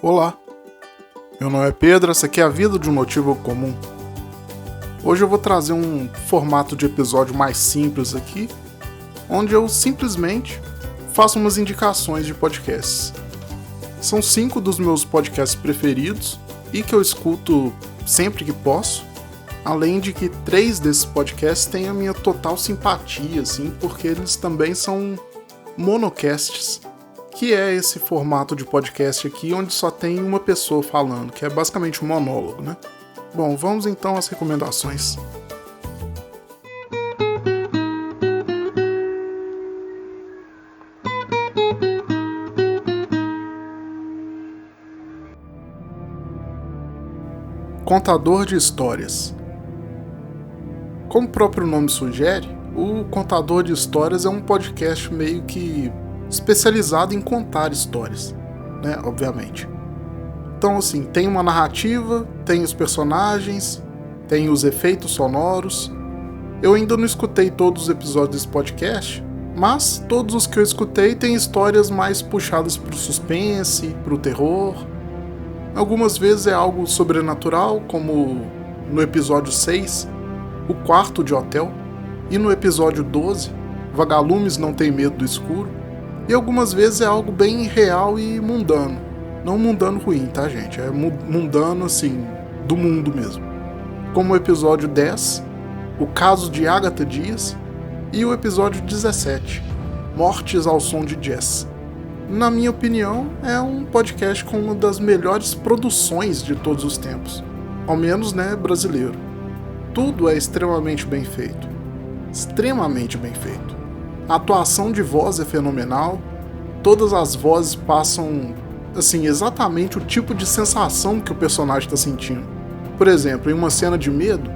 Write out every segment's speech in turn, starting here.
Olá, meu nome é Pedro, essa aqui é a Vida de um Notívago Comum. Hoje eu vou trazer um formato de episódio mais simples aqui, onde eu simplesmente faço umas indicações de podcasts. São 5 dos meus podcasts preferidos e que eu escuto sempre que posso, além de que 3 desses podcasts têm a minha total simpatia, assim, porque eles também são monocasts, que é esse formato de podcast aqui onde só tem uma pessoa falando, que é basicamente um monólogo, né? Bom, vamos então às recomendações. Contador de Histórias. Como o próprio nome sugere, o Contador de Histórias é um podcast meio que especializado em contar histórias, né? Obviamente. Então, assim, tem uma narrativa, tem os personagens, tem os efeitos sonoros. Eu ainda não escutei todos os episódios desse podcast, mas todos os que eu escutei têm histórias mais puxadas pro suspense, pro terror. Algumas vezes é algo sobrenatural, como no episódio 6, O Quarto de Hotel, e no episódio 12, Vagalumes Não Tem Medo do Escuro. E algumas vezes é algo bem real e mundano. Não mundano ruim, tá, gente? É mundano, assim, do mundo mesmo. Como o episódio 10, O Caso de Agatha Dias, e o episódio 17, Mortes ao Som de Jazz. Na minha opinião, é um podcast com uma das melhores produções de todos os tempos. Ao menos, né, brasileiro. Tudo é extremamente bem feito. Extremamente bem feito. A atuação de voz é fenomenal, todas as vozes passam, assim, exatamente o tipo de sensação que o personagem está sentindo. Por exemplo, em uma cena de medo,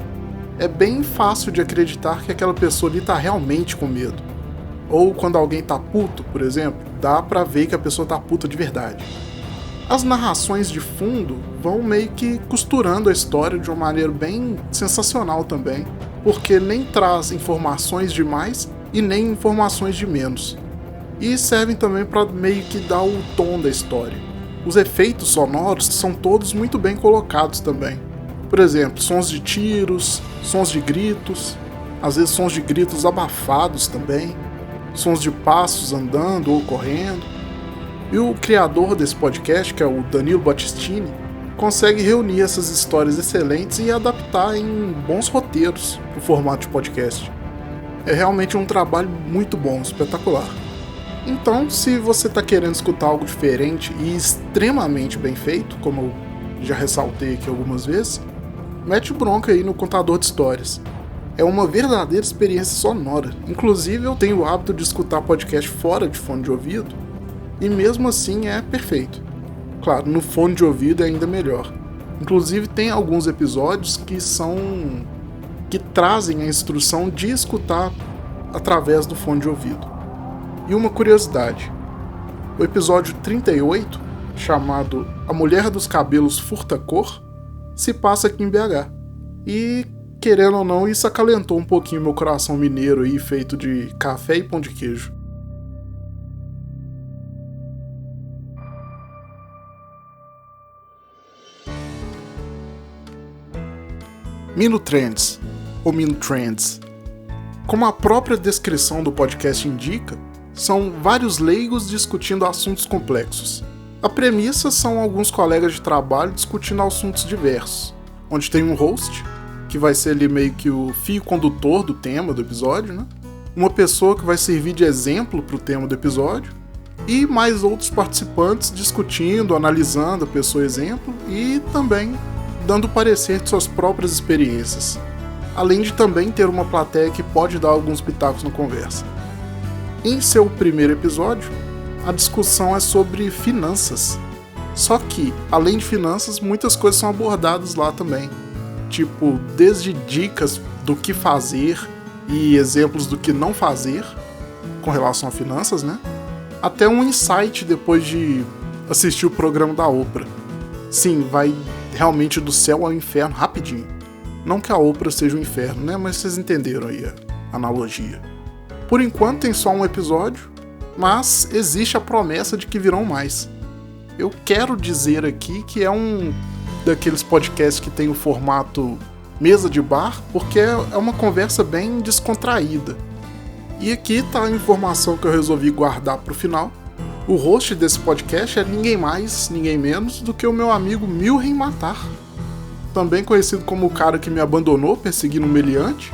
é bem fácil de acreditar que aquela pessoa ali está realmente com medo. Ou quando alguém tá puto, por exemplo, dá pra ver que a pessoa tá puta de verdade. As narrações de fundo vão meio que costurando a história de uma maneira bem sensacional também, porque nem traz informações demais e nem informações de menos. E servem também para meio que dar o tom da história. Os efeitos sonoros são todos muito bem colocados também. Por exemplo, sons de tiros, sons de gritos, às vezes sons de gritos abafados também, sons de passos andando ou correndo. E o criador desse podcast, que é o Danilo Battistini, consegue reunir essas histórias excelentes e adaptar em bons roteiros para o formato de podcast. É realmente um trabalho muito bom, espetacular. Então, se você está querendo escutar algo diferente e extremamente bem feito, como eu já ressaltei aqui algumas vezes, mete bronca aí no Contador de Histórias. É uma verdadeira experiência sonora. Inclusive, eu tenho o hábito de escutar podcast fora de fone de ouvido, e mesmo assim é perfeito. Claro, no fone de ouvido é ainda melhor. Inclusive, tem alguns episódios que trazem a instrução de escutar através do fone de ouvido. E uma curiosidade, o episódio 38, chamado A Mulher dos Cabelos Furta-Cor, se passa aqui em BH. E, querendo ou não, isso acalentou um pouquinho meu coração mineiro aí, feito de café e pão de queijo. Minutrends, ou Minutrends. Como a própria descrição do podcast indica, são vários leigos discutindo assuntos complexos. A premissa são alguns colegas de trabalho discutindo assuntos diversos, onde tem um host, que vai ser ali meio que o fio condutor do tema do episódio, né? Uma pessoa que vai servir de exemplo para o tema do episódio, e mais outros participantes discutindo, analisando a pessoa exemplo e também dando parecer de suas próprias experiências, além de também ter uma plateia que pode dar alguns pitacos na conversa. Em seu primeiro episódio, a discussão é sobre finanças. Só que, além de finanças, muitas coisas são abordadas lá também. Tipo, desde dicas do que fazer e exemplos do que não fazer com relação a finanças, né? Até um insight depois de assistir o programa da Oprah. Sim, vai realmente do céu ao inferno rapidinho. Não que a Oprah seja um inferno, né? Mas vocês entenderam aí a analogia. Por enquanto tem só um episódio, mas existe a promessa de que virão mais. eu quero dizer aqui que é um daqueles podcasts que tem o formato mesa de bar, porque é uma conversa bem descontraída. E aqui tá a informação que eu resolvi guardar pro final. O host desse podcast é ninguém mais, ninguém menos do que o meu amigo Milren Matar, também conhecido como o cara que me abandonou perseguindo um meliante,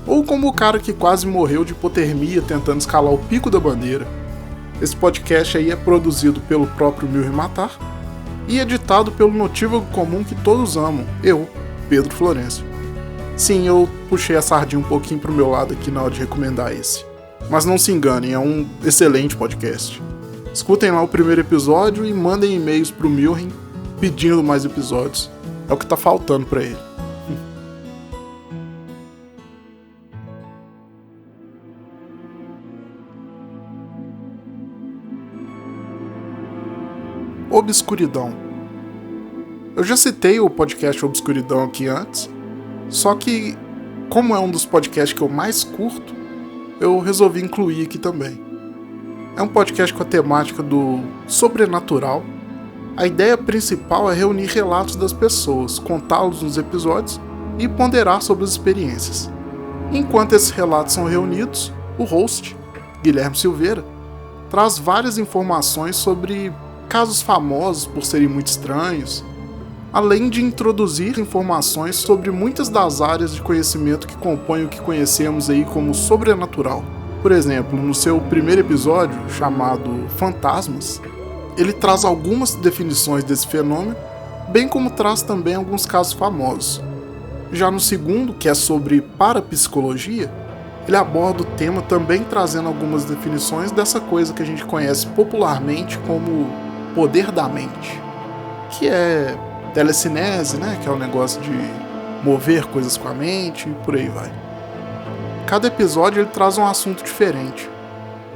ou como o cara que quase morreu de hipotermia tentando escalar o pico da bandeira. Esse podcast aí é produzido pelo próprio Milren Matar e editado pelo notívago comum que todos amam, eu, Pedro Florencio. Sim, eu puxei a sardinha um pouquinho pro meu lado aqui na hora de recomendar esse. Mas não se enganem, é um excelente podcast. Escutem lá o primeiro episódio e mandem e-mails pro Milren pedindo mais episódios. É o que tá faltando pra ele. Obscuridão. Eu já citei o podcast Obscuridão aqui antes, só que, como é um dos podcasts que eu mais curto, eu resolvi incluir aqui também. É um podcast com a temática do sobrenatural. A ideia principal é reunir relatos das pessoas, contá-los nos episódios e ponderar sobre as experiências. Enquanto esses relatos são reunidos, o host, Guilherme Silveira, traz várias informações sobre casos famosos por serem muito estranhos, além de introduzir informações sobre muitas das áreas de conhecimento que compõem o que conhecemos aí como sobrenatural. Por exemplo, no seu primeiro episódio, chamado Fantasmas, ele traz algumas definições desse fenômeno, bem como traz também alguns casos famosos. Já no segundo, que é sobre parapsicologia, ele aborda o tema também trazendo algumas definições dessa coisa que a gente conhece popularmente como poder da mente, que é telecinese, né, que é o negócio de mover coisas com a mente e por aí vai. Cada episódio ele traz um assunto diferente,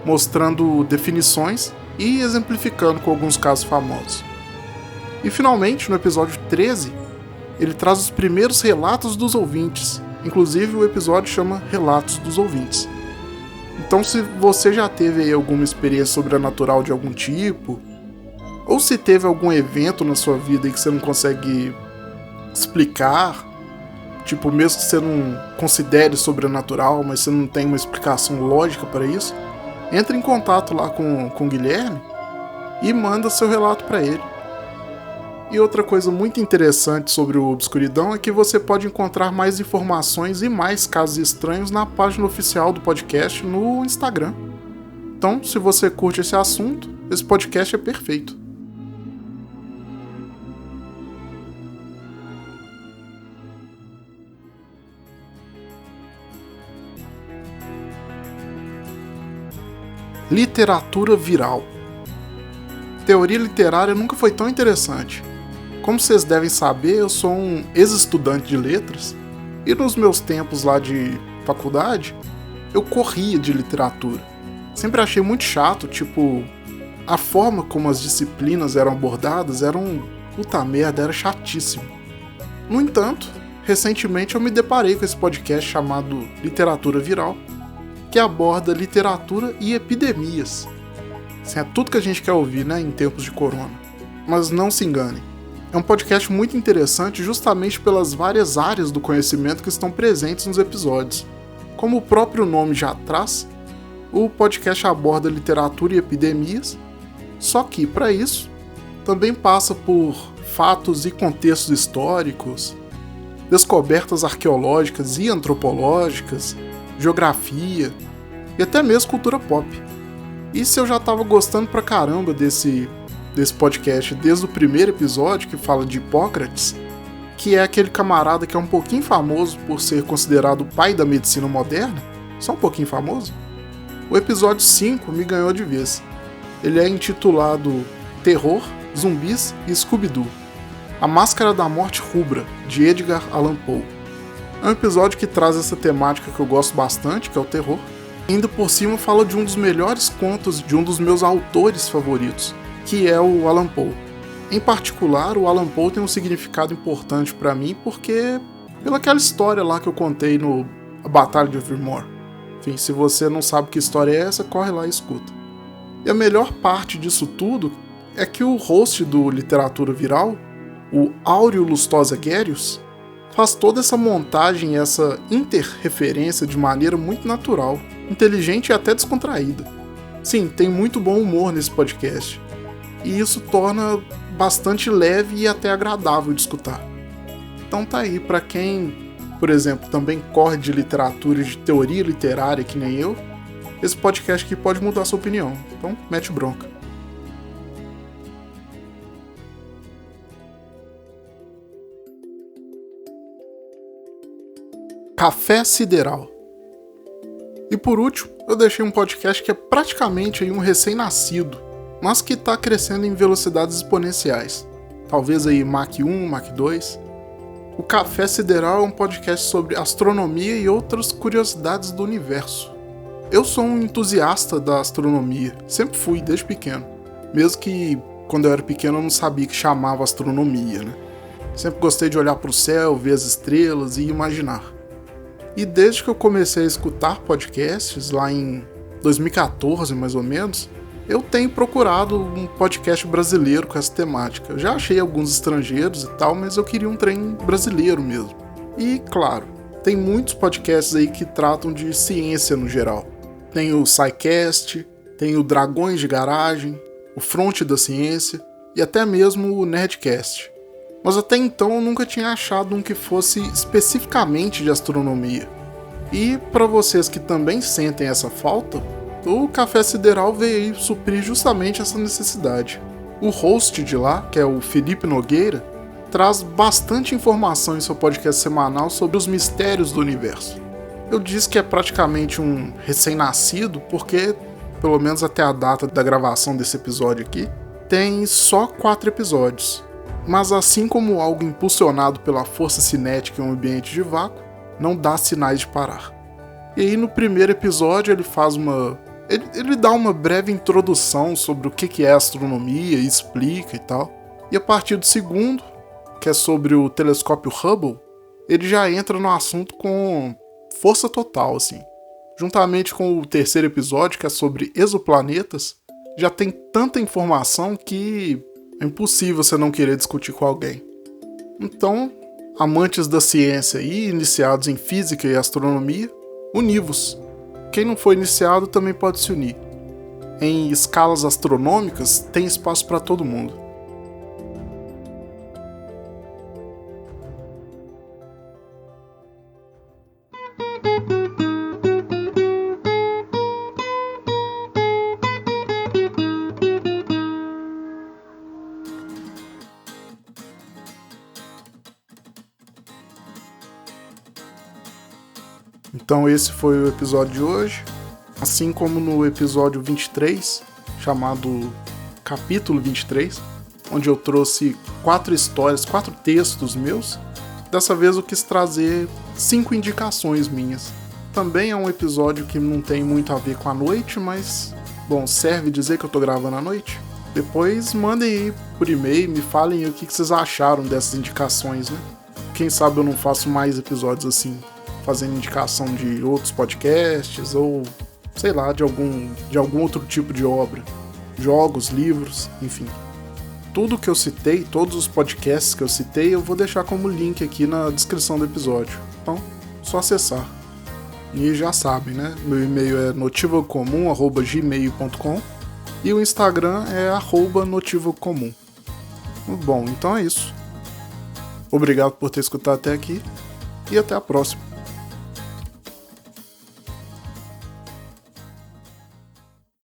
mostrando definições e exemplificando com alguns casos famosos. E finalmente, no episódio 13, ele traz os primeiros relatos dos ouvintes, inclusive o episódio chama Relatos dos Ouvintes. Então, se você já teve aí alguma experiência sobrenatural de algum tipo, ou se teve algum evento na sua vida que você não consegue explicar, tipo, mesmo que você não considere sobrenatural, mas você não tem uma explicação lógica para isso, entre em contato lá com o Guilherme e manda seu relato para ele. E outra coisa muito interessante sobre o Obscuridão é que você pode encontrar mais informações e mais casos estranhos na página oficial do podcast no Instagram. Então, se você curte esse assunto, esse podcast é perfeito. Literatura viral. Teoria literária nunca foi tão interessante. Como vocês devem saber, eu sou um ex-estudante de letras e nos meus tempos lá de faculdade, eu corria de literatura. Sempre achei muito chato, tipo, a forma como as disciplinas eram abordadas era puta merda, era chatíssimo. No entanto, recentemente eu me deparei com esse podcast chamado Literatura Viral, que aborda literatura e epidemias. Assim, é tudo que a gente quer ouvir, né, em tempos de corona. Mas não se engane, é um podcast muito interessante justamente pelas várias áreas do conhecimento que estão presentes nos episódios. Como o próprio nome já traz, o podcast aborda literatura e epidemias, só que, para isso, também passa por fatos e contextos históricos, descobertas arqueológicas e antropológicas, geografia e até mesmo cultura pop. E se eu já tava gostando pra caramba desse podcast desde o primeiro episódio, que fala de Hipócrates, que é aquele camarada que é um pouquinho famoso por ser considerado o pai da medicina moderna, só um pouquinho famoso, o episódio 5 me ganhou de vez. Ele é intitulado Terror, Zumbis e Scooby-Doo, A Máscara da Morte Rubra, de Edgar Allan Poe. É um episódio que traz essa temática que eu gosto bastante, que é o terror. E ainda por cima fala de um dos melhores contos de um dos meus autores favoritos, que é o Allan Poe. Em particular, o Allan Poe tem um significado importante para mim porque pela aquela história lá que eu contei no A Batalha de Evermore. Enfim, se você não sabe que história é essa, corre lá e escuta. E a melhor parte disso tudo é que o host do Literatura Viral, o Áureo Lustosa Guérios, faz toda essa montagem e essa interreferência de maneira muito natural, inteligente e até descontraída. Sim, tem muito bom humor nesse podcast, e isso torna bastante leve e até agradável de escutar. Então tá aí, pra quem, por exemplo, também corre de literatura e de teoria literária que nem eu, esse podcast aqui pode mudar sua opinião, então mete bronca. Café Sideral. E por último, eu deixei um podcast que é praticamente um recém-nascido, mas que está crescendo em velocidades exponenciais. Talvez aí Mach 1, Mach 2. O Café Sideral é um podcast sobre astronomia e outras curiosidades do universo. Eu sou um entusiasta da astronomia, sempre fui desde pequeno. Mesmo que quando eu era pequeno eu não sabia que chamava astronomia, né? Sempre gostei de olhar para o céu, ver as estrelas e imaginar. E desde que eu comecei a escutar podcasts, lá em 2014 mais ou menos, eu tenho procurado um podcast brasileiro com essa temática. Eu já achei alguns estrangeiros e tal, mas eu queria um trem brasileiro mesmo. E, claro, tem muitos podcasts aí que tratam de ciência no geral. Tem o SciCast, tem o Dragões de Garagem, o Fronte da Ciência e até mesmo o Nerdcast. Mas até então eu nunca tinha achado um que fosse especificamente de astronomia. E para vocês que também sentem essa falta, o Café Sideral veio aí suprir justamente essa necessidade. O host de lá, que é o Felipe Nogueira, traz bastante informação em seu podcast semanal sobre os mistérios do universo. Eu disse que é praticamente um recém-nascido porque, pelo menos até a data da gravação desse episódio aqui, tem só 4 episódios. Mas assim como algo impulsionado pela força cinética em um ambiente de vácuo, não dá sinais de parar. E aí no primeiro episódio ele dá uma breve introdução sobre o que é astronomia e explica e tal. E a partir do segundo, que é sobre o telescópio Hubble, ele já entra no assunto com força total, assim. Juntamente com o terceiro episódio, que é sobre exoplanetas, já tem tanta informação que é impossível você não querer discutir com alguém. Então, amantes da ciência e iniciados em física e astronomia, uni-vos. Quem não foi iniciado também pode se unir. Em escalas astronômicas, tem espaço para todo mundo. Então esse foi o episódio de hoje, assim como no episódio 23, chamado Capítulo 23, onde eu trouxe 4 histórias, 4 textos meus. Dessa vez eu quis trazer 5 indicações minhas. Também é um episódio que não tem muito a ver com a noite, mas, bom, serve dizer que eu tô gravando à noite. Depois mandem aí por e-mail, me falem o que vocês acharam dessas indicações, né? Quem sabe eu não faço mais episódios assim, fazendo indicação de outros podcasts ou, sei lá, de algum outro tipo de obra. Jogos, livros, enfim. Tudo que eu citei, todos os podcasts que eu citei, eu vou deixar como link aqui na descrição do episódio. Então, só acessar. E já sabem, né? Meu e-mail é notivocomum@gmail.com e o Instagram é @notivocomum. Bom, então é isso. Obrigado por ter escutado até aqui e até a próxima.